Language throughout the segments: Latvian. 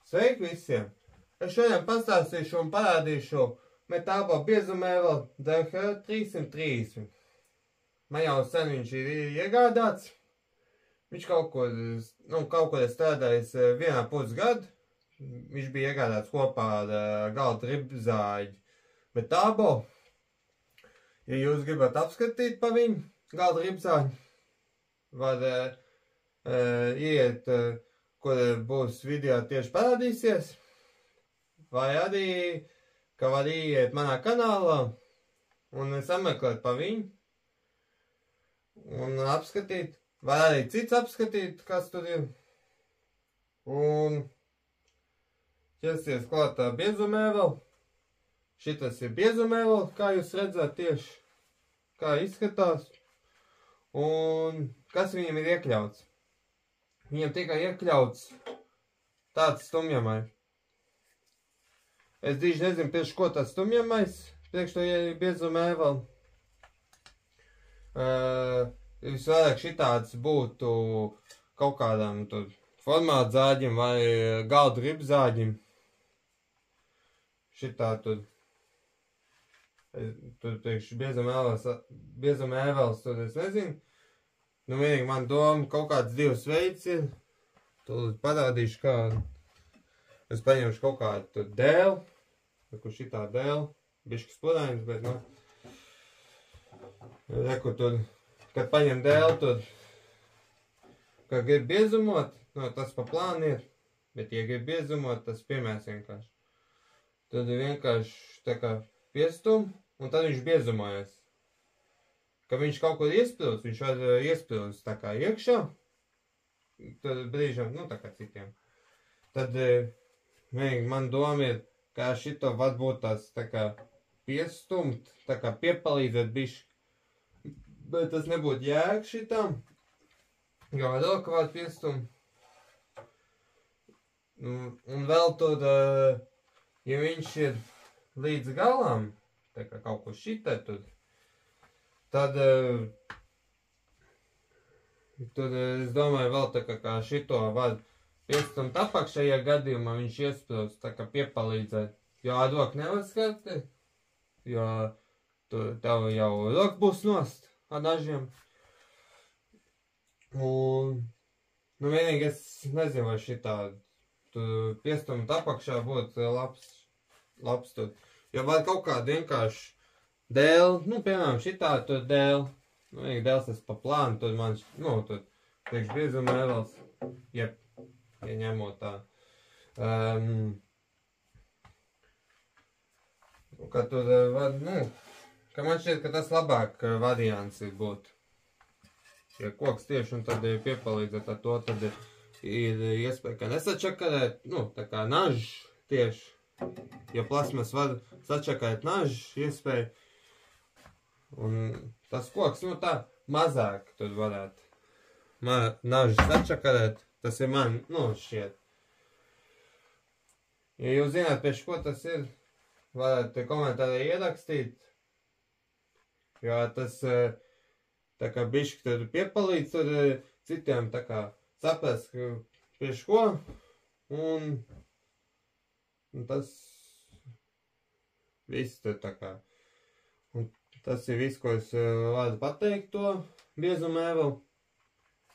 Sveiki visiem! Es šodien pastāstīšu un parādīšu metābo biezumēvelu DH330. Man jau sen viņš ir iegādāts. Viņš kaut ko ir strādājis 1,5 gadu. Viņš bija iegādāts kopā ar galda ribzāģi metābo. Ja jūs gribat apskatīt pa viņu galda ribzāģi, var iet, kur būs video tieši parādīsies, vai arī, ka var iet manā kanālā un sameklēt pa viņu un apskatīt, vai arī cits apskatīt, kas tur ir, un ķersies klātā biezumēvelu. Šitas ir biezumēvels, kā jūs redzat tieši, kā izskatās, un kas viņam ir iekļauts. Viņam tikai iekļauts tāds stumjamais. Es diži nezinu, priekš ko tāds stumjamais, priekš to biezumēvelu. Visvairāk šitāds būtu kaut kādam tur formātu zāģim vai galda ribzāģim. Šitā tur priekš biezumēvels, tur es nezinu. Nu, vienīgi man doma, kaut kāds divs veids ir. Tūlīt parādīšu kādu. Es paņemšu kaut kādu tur dēlu. Kur šitā dēla. Bišķi spurainis, bet, nu. Reku tur, kad paņem dēlu, tur, kad grib biezumot, nu, tas pa plānu ir. Bet, ja grib biezumot, tas piemērs vienkārši. Tad vienkārši tā kā piestum, un tad viņš biezumojas. Kad viņš kaut kur iespilst, viņš var iespilst tā kā iekšā, tad brīžam, nu tā kā citiem. Tad man doma ir, kā šito var būt tās tā kā piestumt, tā kā piepalīdzēt bišķi, bet tas nebūtu jēga šitam, jo vēl kā var piestumt. Un vēl tur, ja viņš ir līdz galam, tā kā kaut ko šitā tur, tad es domāju, vēl tā kā šito var piestumt apakšējā gadījumā, viņš iespilst tā kā piepalīdzēt. Jo ar roku nevar skartēt, jo tev jau roka būs nost ar dažiem. Un, nu vienīgi es nezinu, vai šitā piestumt apakšā būtu labs tur. Jo var kaut kādu vienkārši dēli, nu, piemēram, šitā tur dēli, nu, vienīgi dēls tas pa plānu, tur man, nu, tur priekš biezumēvels, ja ņemot tā. Ka tur var, nu, ka man šķiet, ka tas labāk variants ir būt. Ja koks tieši un tad piepalīdzēt ar to, tad ir iespēja, ka nesačakarēt, nu, tā kā nažs tieši. Jo plasmas var sačakarēt nažs iespēju. Un tas koks, nu tā, mazāk tur varētu nažs sačakarēt. Tas ir man, nu, šķiet. Ja jūs zināt, pēc ko tas ir, varat komentārā ierakstīt. Jo tas tā kā bišķi tur piepalīdz tur citiem tā kā saprast, pēc ko. Un tas viss tur tā kā. Un tas ir viss, ko es varu pateikt to biezumēvelu.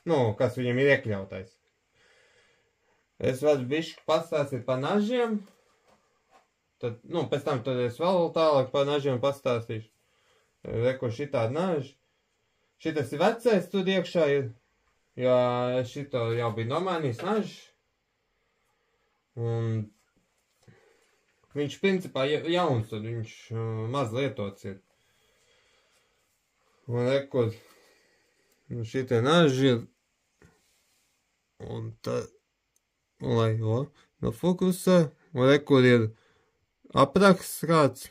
Nu, kas viņam ir iekļautais. Es varu bišķi pastāstīt par nažiem. Tad, nu, pēc tam tad es vēl tālāk par nažiem pastāstīšu. Reku šitādi naži. Šitas ir vecais tur iekšā ir. Jo šito jau bija nomainījis nažs. Un viņš principā jauns, tad viņš maz lietots ir. Un reku, šitie naži ir. Un tad, lai jo, nofokusē. Un reku ir apraksts kāds.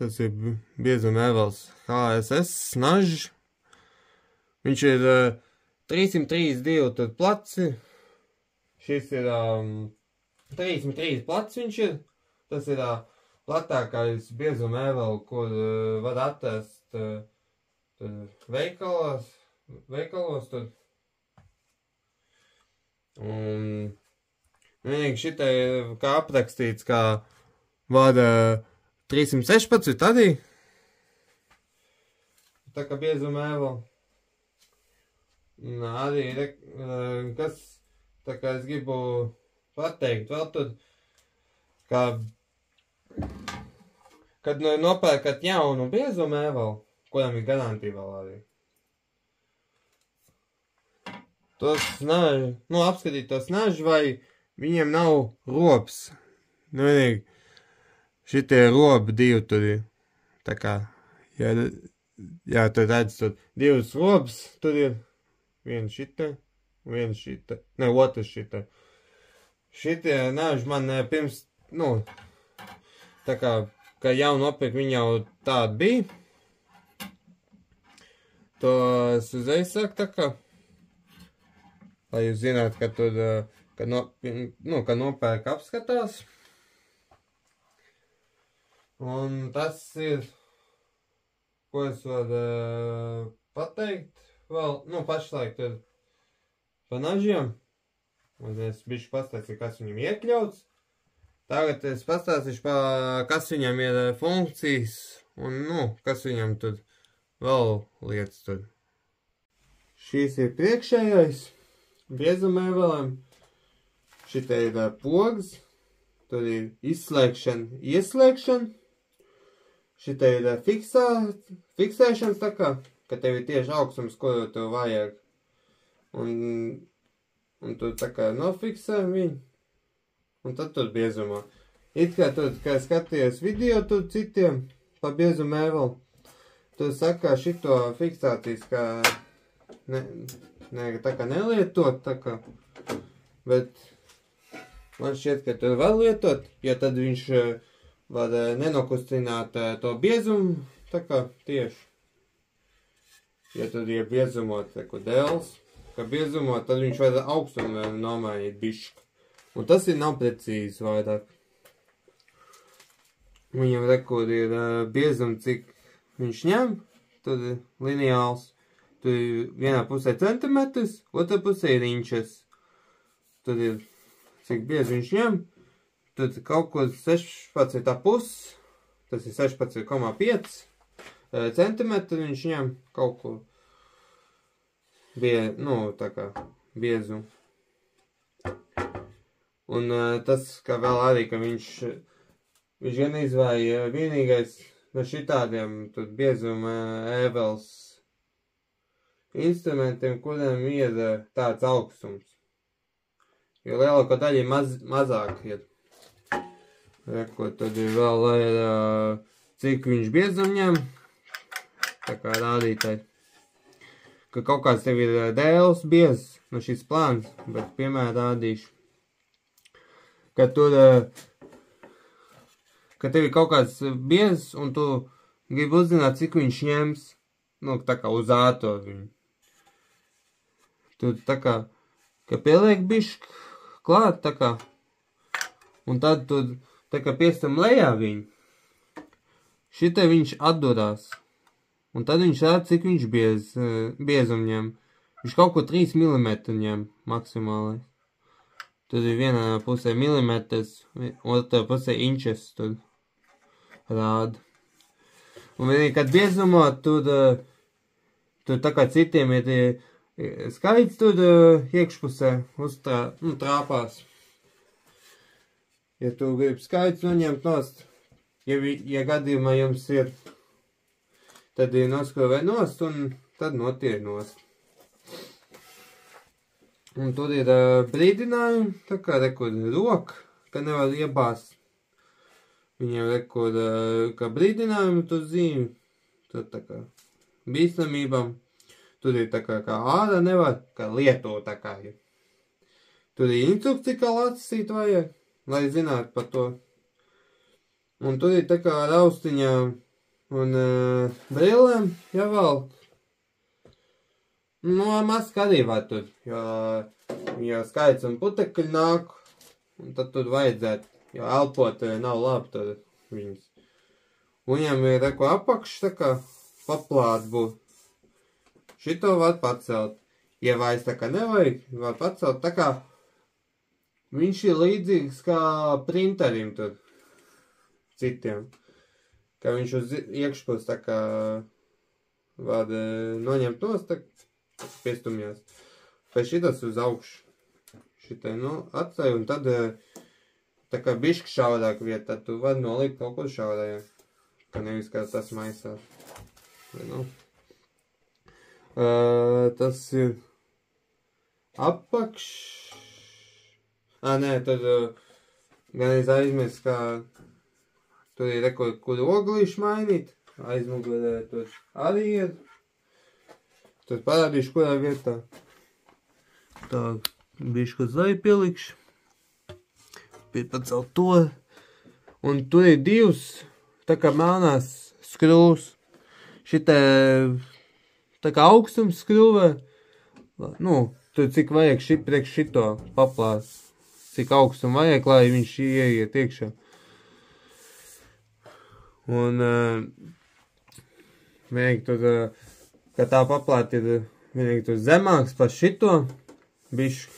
Tas ir biezumēvels HSS nažs. Viņš ir 332 tad placi. Šis ir 33 placi viņš ir. Tas ir platākais biezumēvelu, kur var atrast veikalos tur. Un Vienīgi šitai, kā aprakstīts, kā vada 316 arī. Tā kā biezuma ēva. Arī, kas, tā kā es gribu pateikt, vēl tur, kā, kad nopērkat jaunu biezuma ēvalu, kuram ir garantija vēl arī. Tos snaži, apskatīt tos snaži, vai viņiem nav robs. Vienīgi, šitie robi divi tur ir. Tā kā, jā, tur redz, tur divas robs tur ir. Viens šita, viens šita, ne, otrs šita. Šitie naži man pirms, tā kā, ka jau nopirkt, viņi jau tādi bija. To es uzreiz saku, tā kā, lai jūs zināt, ka tur, ka nopērk apskatās. Un tas ir, ko es varu pateikt. Vēl, pašlaik tur pa nažiem. Un es bišķi pastāstīju, kas viņam iekļauts. Tagad es pastāstīšu, kas viņam ir funkcijas un, kas viņam tur vēl lietas tur. Šīs ir priekšējais biezuma ēvelēm. Šitā ir pogas. Tur ir izslēgšana, ieslēgšana. Šitā ir fiksēšanas tā kā, ka tev ir tieši augstums, ko tev vajag. Un tu tā kā nofiksē viņu. Un tad tur biezumā. It kā tur, kā skaties video tur citiem pa biezumu ēvalu, tu saka, šito fiksācijas, kā tā kā nelietot, tā kā, bet man šķiet, ka tur var lietot, jo tad viņš var nenokustināt to biezumu, tā kā tieši. Ja tad ir biezumot, dēls, ka biezumot, tad viņš var augstumu nomainīt bišķi. Un tas ir nav precīzi vairāk. Viņam rekur ir biezums, cik viņš ņem, tad ir lineāls. Tur ir vienā pusē centimetrs, otrā pusē ir inčes. Tad ir, cik biezi viņš ņem, tad kaut ko 16,5, tas ir 16,5 centimetri viņš ņem kaut ko tā kā biezu. Un tas, ka vēl arī, ka viņš gan izvēja vienīgais no šitādiem biezuma ēvels instrumentiem, kuriem ir tāds augstums. Jo lielāko daļu mazāk ir. Reko, tad ir vēl, cik viņš biezumu ņem. Tā kā rādītāji. Ka kaut kāds tev ir dēls biezs no šis plāns, bet piemēram rādīšu. Ka tur, ka tev ir kaut kāds biezs un tu gribi uzzināt, cik viņš ņems, tā kā uz āto viņu. Tu tā kā, ka pieliek bišķi klāt, tā kā, un tad tu tā kā piestam lejā viņu. Šitai viņš atdurās. Un tad viņš rāda, cik viņš biezumu ņem. Viņš kaut ko 3 mm ņem maksimāli. Tad ir vienā pusē milimetrs, otrā pusē inčes tur rāda. Un vienīgi, kad biezumot, tur tā kā citiem ir skaits tur iekšpusē trāpās. Ja tu gribi skaits noņemt nost, ja gadījumā jums ir, tad ir noskrāvē nost un tad notiek nost. Un tur ir brīdinājumi, tā kā rekur roka, ka nevar iebāzt. Viņiem rekur, kā brīdinājumi tur zīmi, tur tā kā bīstamībām. Tur ir tā kā ārā nevar, kā lietot tā kā ir. Tur ir instrukcija, kā lasīt vajag, lai zinātu par to. Un tur ir tā kā ar austiņām un brillēm jāvalk. Maska arī var tur, jo skaits un putekļi nāk, un tad tur vajadzētu, jo elpot nav labi tur viņas. Un viņam ir tako apakš, tā kā paplāt būt. Šito var pacelt. Ja vairs tā kā nevajag, var pacelt tā kā viņš ir līdzīgs kā printerim tur citiem. Ka viņš uz iekšpus tā kā var noņemt nost, tā piestumjās. Pēc šitas uz augšu. Šitai, atstāju, un tad tā kā bišķi šaurāk vieta, tad tu vari nolikt kaut kur šaurājā. Ka nevis kā tas maisās. Tas ir apakš. Nē, tad gan es aizmirst, kā tur ir kur oglīši mainīt. Aizmugurē tur arī ir. Tad parādīšu, kurā vietā. Tā, bišķi, kad zai pielikšu. Pacelt to. Un tur ir divas, tā kā melnās skrūvs. Šitai, tā kā augstums skrūvē. Tur cik vajag priekš šito paplās. Cik augstumu vajag, lai viņš ieiet iekšā. Un vienīgi tur, ka tā paplāt ir vienīgi tur zemāks par šito bišķi.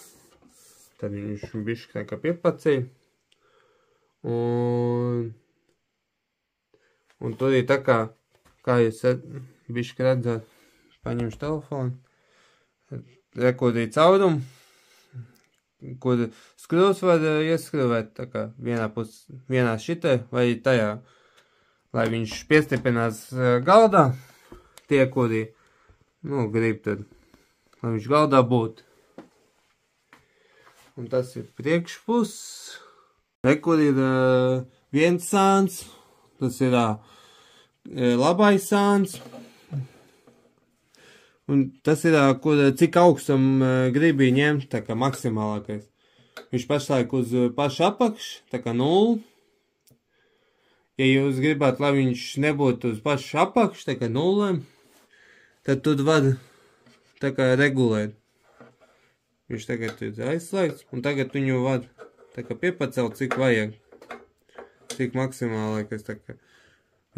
Tad viņš bišķi tā kā piepacīja. Un tur ir tā kā jūs bišķi redzat, paņemšu telefonu. Kur ir caurumu, kur skrūvs var ieskrūvēt, tā kā vienā šitai vai tajā, lai viņš piestiprinās galdā, tie, kuri, grib tad, lai viņš galdā būtu. Un tas ir priekšpus. Kur ir viens sāns, tas ir labais sāns. Un tas ir, kur cik augstam gribi ņemt, tā kā maksimālākais. Viņš pašlaik uz pašu apakš, tā kā 0. Ja jūs gribat, lai viņš nebūtu uz pašu apakš, tā kā 0, tad tur var tā kā regulēt. Viņš tagad ir aizslēgts, un tagad viņu var tā kā piepacelt, cik vajag. Cik maksimālākais, tā kā.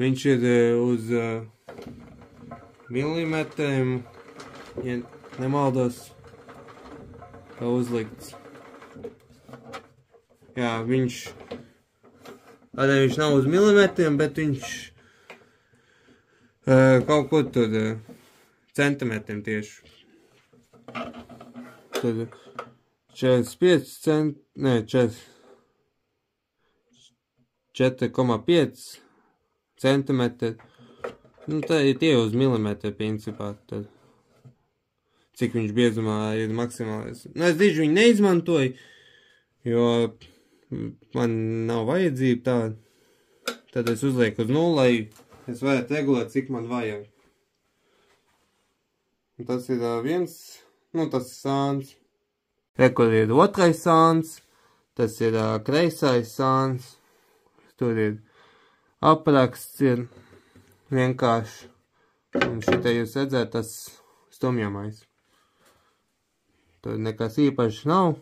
Viņš ir uz milimetriem, ja nemaldos, kā uzlikts. Jā, viņš nav uz milimetriem, bet viņš kaut ko tur centimetriem tieši. Tad 4,5 centimetri. Tā ir tie uz milimetru principā. Tad, cik viņš biezumā ir maksimālais. Es diži viņu neizmantoju, jo man nav vajadzība tāda. Tad es uzlieku uz 0, lai es varētu regulēt, cik man vajag. Un tas ir viens, tas sāns. Kur ir otrais sāns, tas ir kreisais sāns. Tur ir apraksts, ir vienkārši. Un šitai jūs redzēt, tas stumjamais. Tur nekas īpašs nav.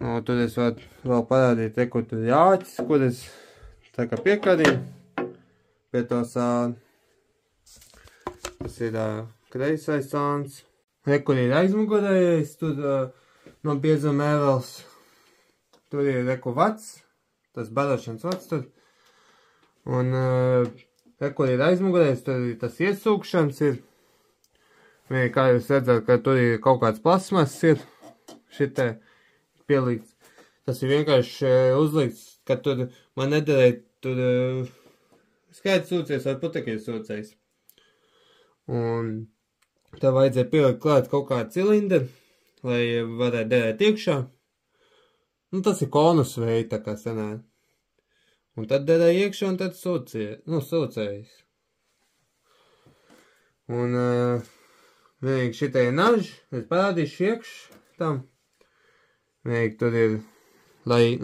Tur es varu vēl parādīt, kur tur ir āķis, kur es tā kā piekarīju pie to sāna. Tas ir kreisais sāns. Kur ir aizmugurējais, tur no biezuma ēvels. Tur ir vats, tas barošanas vats tur. Un kur ir aizmugurējais, tur ir tas iesūkšanas ir. Kā jūs redzat, ka tur ir kaut kāds plasmas ir šitai pielikts. Tas ir vienkārši uzlikts, ka tur man nederēja tur skaidrs sūcies vai putekļu sūcējs. Un tev vajadzēja pielikt klāt kaut kādu cilindru, lai varētu derēt iekšā. Tas ir konus veidi, tā kā sanāk. Un tad derēja iekšā un tad sūcējs. Un vienīgi šitai ir naži, es parādīšu iekš tam. Vienīgi tur ir, lai,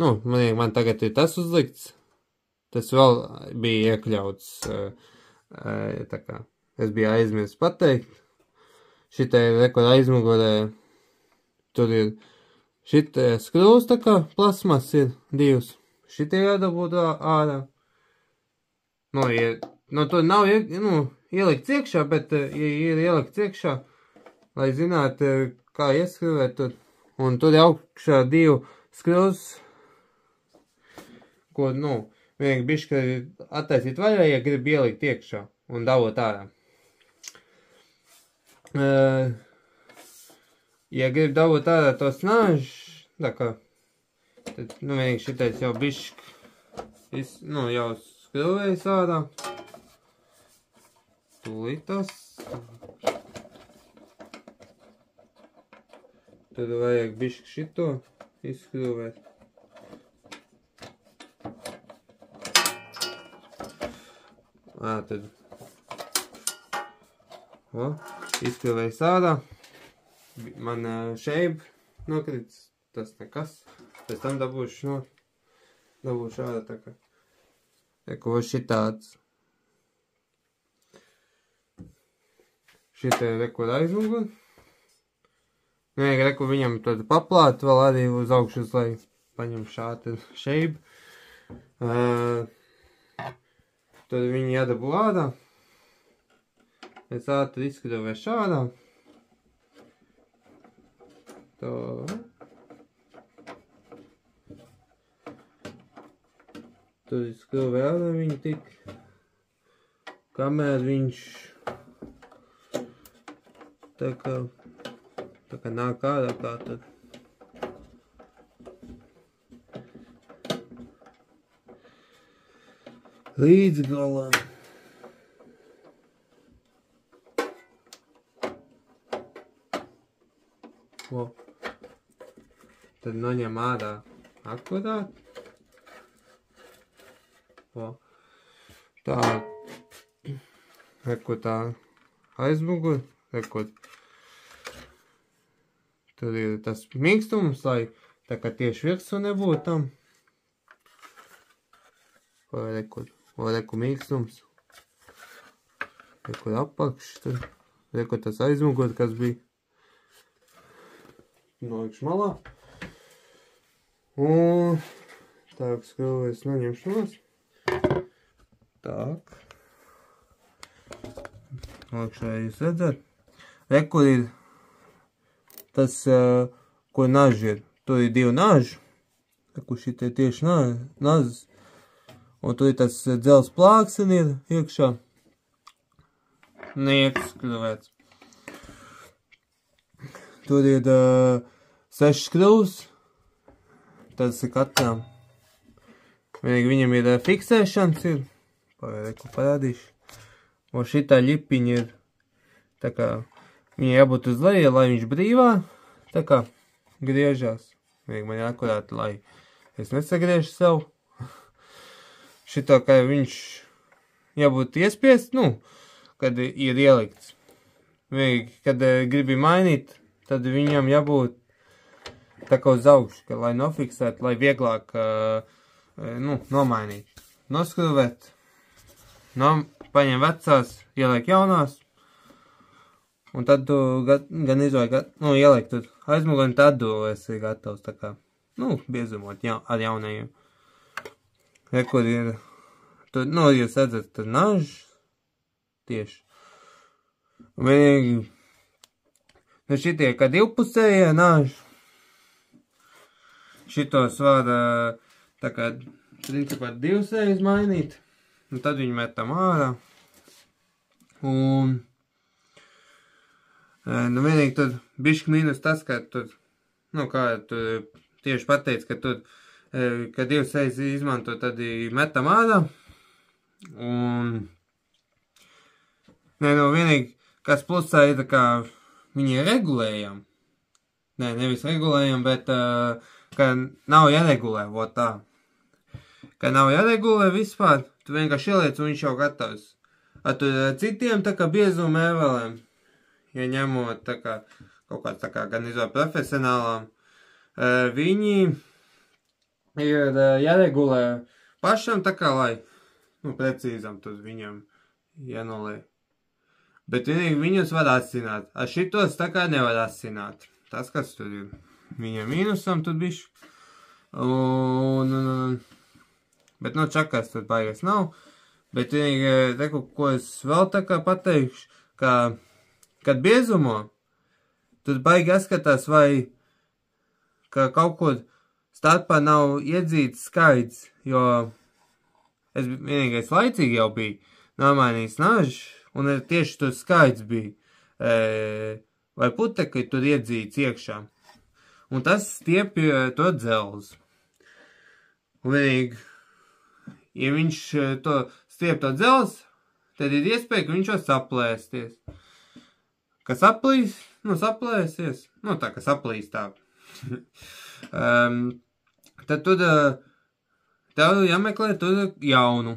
man tagad ir tas uzlikts. Tas vēl bija iekļauts, tā kā, es biju aizmirst pateikt. Šitai ir kur aizmugurē, tur ir šitai skrūvs, tā kā plasmas ir divas. Šitai jādabūt ārā. Tur nav ielikts iekšā, bet ja ir ielikts iekšā, lai zinātu, kā ieskrūvēt tur Un tur ir augšā 2 skrūves, ko, vienīgi bišķi attaisīt vaļā, ja grib ielikt iekšā un davot ārā. Ja grib davot ārā to snāžu, tā kā, tad, vienīgi šitais jau bišķi, jau skrūvējas ārā. Tūlīt tas. Tad vajag bišķi šito izskrūvēt. Tad izskrūvējas ārā. Man šeiba nokrits, tas nekas. Pēc tam dabūšu ārā tā kā. Ko šitāds. Šitai rekur aizmugur. Vienīgi rekur viņam tad paplāt vēl arī uz augšas, lai paņem šādu šeibu. Tad viņi jādabū ārā. Pēc ārā tad izskrūvēs šādā. Tā. Tad izskrūvē ārā viņi tik. Kamēr viņš tā kā nāk ārā kā tad. Līdz galam. Tad noņem ārā akurāt. Tā. Reku tā aizmugur. Reku. Tur ir tas mīkstums, lai tā kā tieši virsū nebūtu tam. Reku mīkstums. Reku apakš. Reku tas aizmugur, kas bija. Nolikšu malā. Un tā, skrūvēs noņemšu nos. Tak. Nolikšu, jūs redzat. Reku ir tas, ko naži ir. Tur ir 2 naži. Kur šitie tieši nazis. Un tur ir tas dzels plāksen ir iekšā. Neieskrūvēts. Tur ir 6 skrūvs. Tas ir katram. Vienīgi viņam ir fiksēšanas ir. Reku parādīšu. Un šitā ļipiņa ir tā kā viņai jābūt uz leju, lai viņš brīvā, tā kā griežās. Vienīgi man jākurāt, lai es nesagriežu sev. Šito, kā viņš jābūt iespiest, kad ir ielikts. Vienīgi, kad gribi mainīt, tad viņam jābūt tā kā uz augšu, lai nofiksētu, lai vieglāk, nomainīt. Noskrūvēt, paņem vecās, ieliek jaunās. Un tad tu gan izvajag, ielikt tur aizmuguri, un tad tu esi gatavs tā kā, biezumot ar jaunajiem. Rekur ir, tur, jūs redzat, tur nažs, tieši. Un vienīgi, šitie, kā divpusējie naži, šitos var, tā kā, principā divsējas mainīt, un tad viņi metam ārā. Un vienīgi tur bišķi mīnus tas, ka tur, kā tur tieši pateic, ka tur, kad 2 sejas izmanto, tad metam ārā. Un, vienīgi, kas plusā ir, kā viņi ir regulējami. Nevis regulējami, bet, ka nav jāregulē, tā. Ka nav jāregulē vispār, tu vienkārši ieliec un viņš jau gatavs. Tur citiem, tā kā biezuma ēvelēm. Ja ņemot tā kā, kaut kāds tā kā gan izvēl profesionālām, viņi ir jāregulē pašam tā kā, lai, precīzam tur viņam jānoliek. Bet vienīgi viņus var asināt. Ar šitos tā kā nevar asināt. Tas, kas tur ir viņam mīnusam, tur bišķi. Bet, čakās tur baigās nav. Bet vienīgi, reku, ko es vēl tā kā pateikšu, ka kad biezumo, tad baigi atskatās, vai ka kaut kur starpā nav iedzīts skaits, jo es vienīgais laicīgi jau biju nomainījis nažu, un tieši tur skaits bija, vai putekļi tur iedzīts iekšā. Un tas stiepja to dzelzi. Un vienīgi, ja viņš to stiep to dzelzi, tad ir iespēja, ka viņš var saplēsties. Kas saplīs? Saplēsies. Tā, ka saplīs tā. Tad tur tev jāmeklē tur jaunu.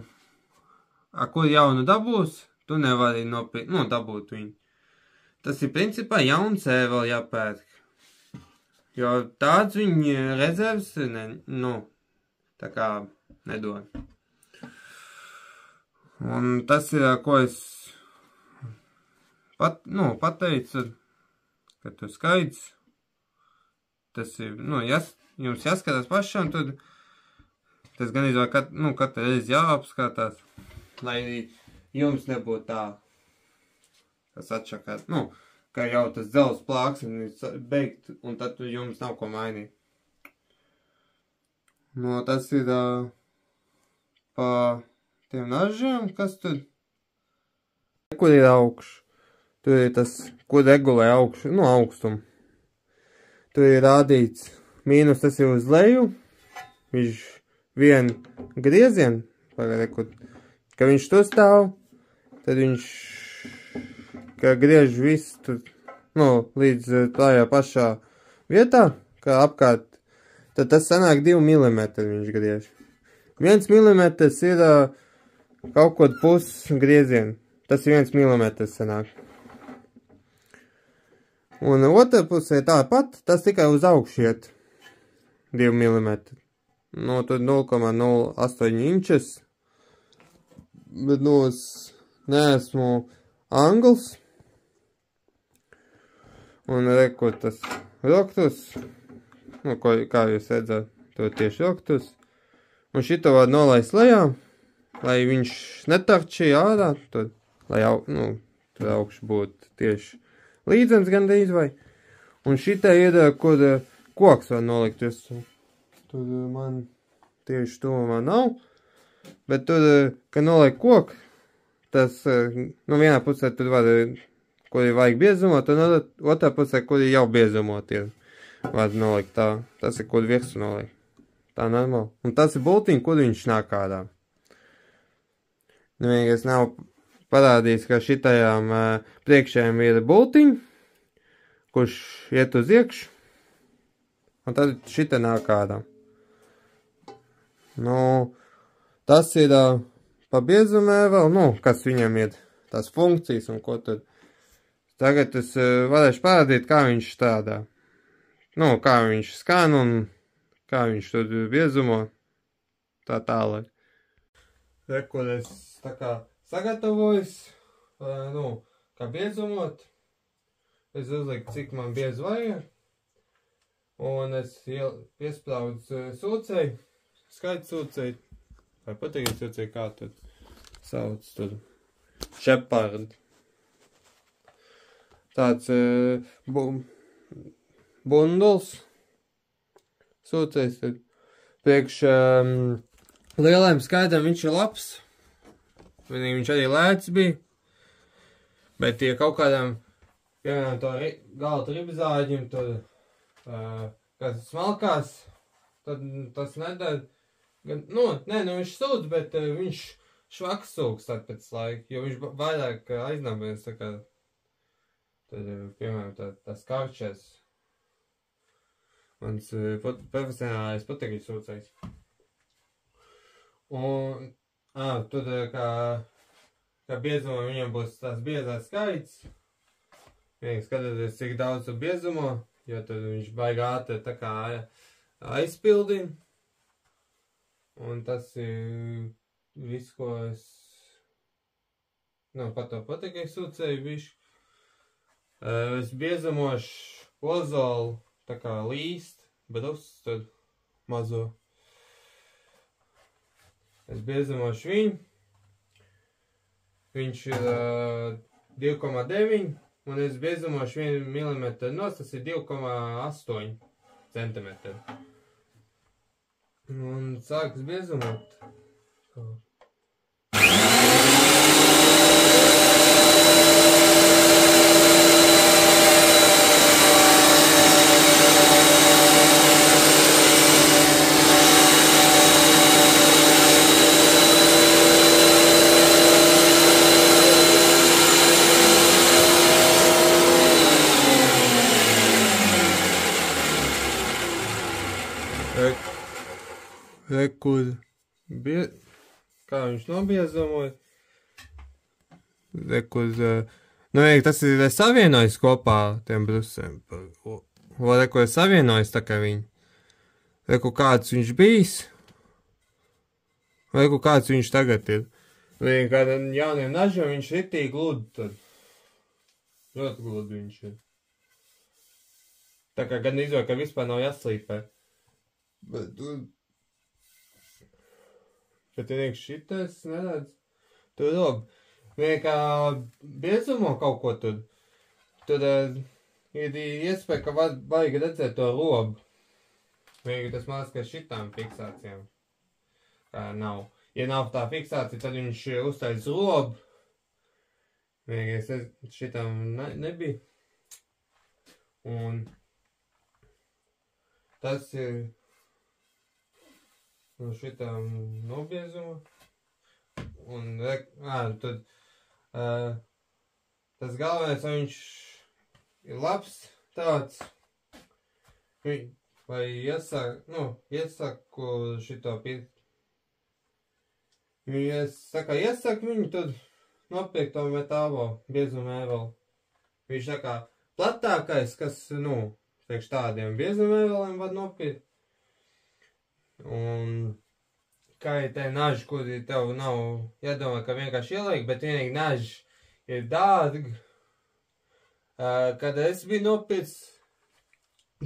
Ko jaunu dabūs, tu nevari dabūt viņu. Tas ir principā jauns vēl jāpērk. Jo tāds viņa rezervs, tā kā nedod. Un tas ir, ko es pateicu, ka tu skaidrs. Tas ir, jums jāskatās pašam, tad tas gan izvēl, katru reizi jāapskatās, lai jums nebūtu tā, kas atšakāt, ka jau tas dzelzs plāks un beigt, un tad jums nav ko mainīt. Tas ir pa tiem nažiem, kas tur, kur ir augš. Tur ir tas, kur regulē augstumu. Tur ir rādīts mīnus, tas ir uz leju, viņš vien griezienu, ka viņš tur stāv, tad viņš, ka griež visu tur, līdz tajā pašā vietā, kā apkārt, tad tas sanāk 2 mm viņš griež. 1 mm ir kaut kod pus griezienu, tas ir 1 mm sanāk. Un otrā pusē tāpat, tas tikai uz augšu iet 2 mm. Tur 0,08 inčes, bet es neesmu angls. Un rekur tas roktus, kā jūs redzat, tur tieši roktus. Un šito var nolaist lejā, lai viņš netarčī ārā, tur, lai tur augšu būtu tieši līdzens gandrīz vai. Un šitā ir, kur koks var nolikt. Tur man tieši tuvumā nav. Bet tur, kad noliek koku, tas, vienā pusē tur var, kur ir vajag biezumot, un otrā pusē, kur ir jau biezumot, var nolikt tā. Tas ir, kur virsmu noliek. Tā normāli. Un tas ir bultiņi, kur viņš nāk ārā. Vienīgais nav parādījis, ka šitajām priekšējām ir bultiņi, kurš iet uz iekšu, un tad šita nāk ārā. Tas ir pa biezumē vēl, kas viņam ir tās funkcijas un ko tad. Tagad es varēšu parādīt, kā viņš strādā. Kā viņš skan un kā viņš tur biezumo, tā tālāk. Kur es tā kā sagatavojos, kā biezumot. Es uzliku, cik man biezu vajag. Un es piespraudu sūcēju, skaits sūcēju, vai patīk sūcēju, kā tad sauc tur. Shepard. Tāds bunduls sūcējs. Priekš lielajam skaitam viņš ir labs. Viņš arī lēts bija. Bet ja kaut kādam, piemēram, to galda ribzāģim, tur, kas smalkās, tad tas nedara. Viņš sūdz, bet viņš švaks sūks tad pēc laika, jo viņš vairāk aiznāmies, tā kā, tad, piemēram, tas karčēs. Mans profesionālais patīk sūcējs. Un, tur, kā biezumā viņam būs tās biezās skaits. Vienīgi skatieties, cik daudz tu biezumo, jo tad viņš baigi ātri tā kā aizpildina. Un tas ir viss, ko es, par to patīk sūcēju bišķi. Es biezumošu ozolu, tā kā līst, brust, tad mazo. Es biezumošu viņu. Viņš ir 2,9, un es biezumošu 1 mm nos, tas ir 2,8. centimetri. Un sākas biezumot. Rekur, kā viņš nobiezumoja. Rekur, nu, tas ir savienojis kopā tiem brusēm. Rekur ir savienojis tā kā viņi. Rekur kāds viņš bijis. Rekur kāds viņš tagad ir. Vien kādam jauniem nažiem viņš ritīgi gludi tad. Ļoti gludi viņš ir. Tā kā gan izvēl, ka vispār nav jāslīpē. Bet ir šitais, neredz. Tur rob. Vien kā biezumo kaut ko tur. Tur ir iespēja, ka vajag redzēt to robu. Vien tas māc, ka šitām fiksācijām. Kā nav. Ja nav tā fiksācija, tad viņš uztais robu. Vien šitām nebija. Un tas ir no šitām nobiezuma. Un tad tas galvenais, vai viņš ir labs tāds, vai iesaku šito pirkt. Ja iesaku viņu, tad nopirkt to metālo biezumu ēvelu. Viņš tā kā platākais, kas, priekš tādiem biezumu ēveliem var nopirkt. Un kā ir te naži, kuri tev nav jādomā, ka vienkārši ieliek, bet vienīgi naži ir dārgi. Kad es biju nopircis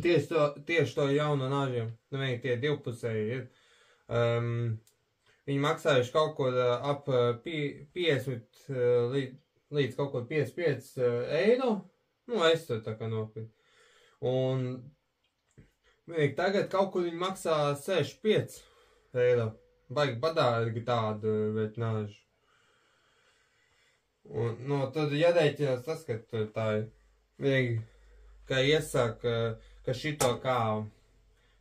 tieši to jaunu nažiem, vienīgi tie divpusēji ir, viņi maksājuši kaut ko ap 50 līdz kaut ko 55 eiro. Es to tā kā nopirku. Un vienīgi tagad kaut kur viņi maksā 65 eiro. Baigi badārgi tādu, bet naži. Un, tad jārēķinās tas, ka tā ir vienīgi, ka iesaka, ka šito kā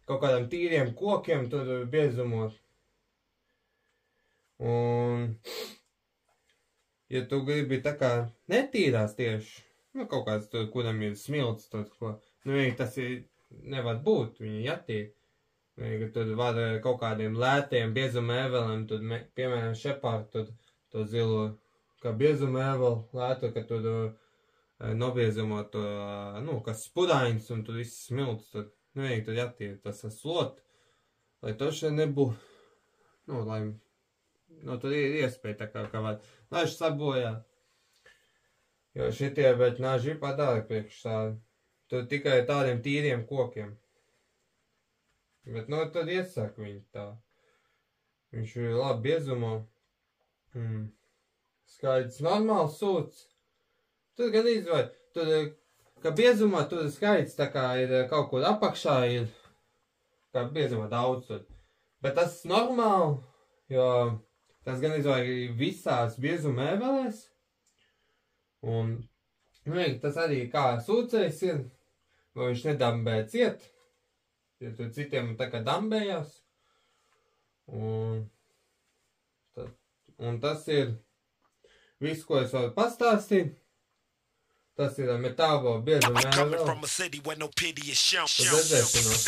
kaut kādam tīriem kokiem tur biezumot. Un, ja tu gribi tā kā netīrās tieši, kaut kāds tur, kuram ir smilts, vienīgi tas ir, nevar būt, viņi jātīr. Vienīgi tur var kaut kādiem lētiem biezuma ēveliem, tur, piemēram, šepār, to zilo, kā biezuma ēvelu lētu, ka tur nobiezumot to, kas spudaiņas un tur viss smilts, tur, vienīgi tur jātīr tas slot, lai to šeit nebūtu, lai, tur ir iespēja tā kā var, naži sabojā, jo šitie, bet naži ir padāri priekš tādi, tur tikai tādiem tīriem kokiem. Bet, tad iesaka viņu tā. Viņš ir labi biezumo. Skaidrs, normāls sūds. Tur gan izvēl, ka biezumā tur skaidrs tā kā ir kaut kur apakšā ir, kā biezumā daudz tur. Bet tas normāli, jo tas gan izvēl visās biezuma ēvelēs. Un, tas arī kā sūcējs ir, vai viņš nedambē ciet. Ja tur citiem tā kā dambējās. Un tas ir viss, ko es varu pastāstīt. Tas ir metālo biezuma ēvela. Tad redzēšanos.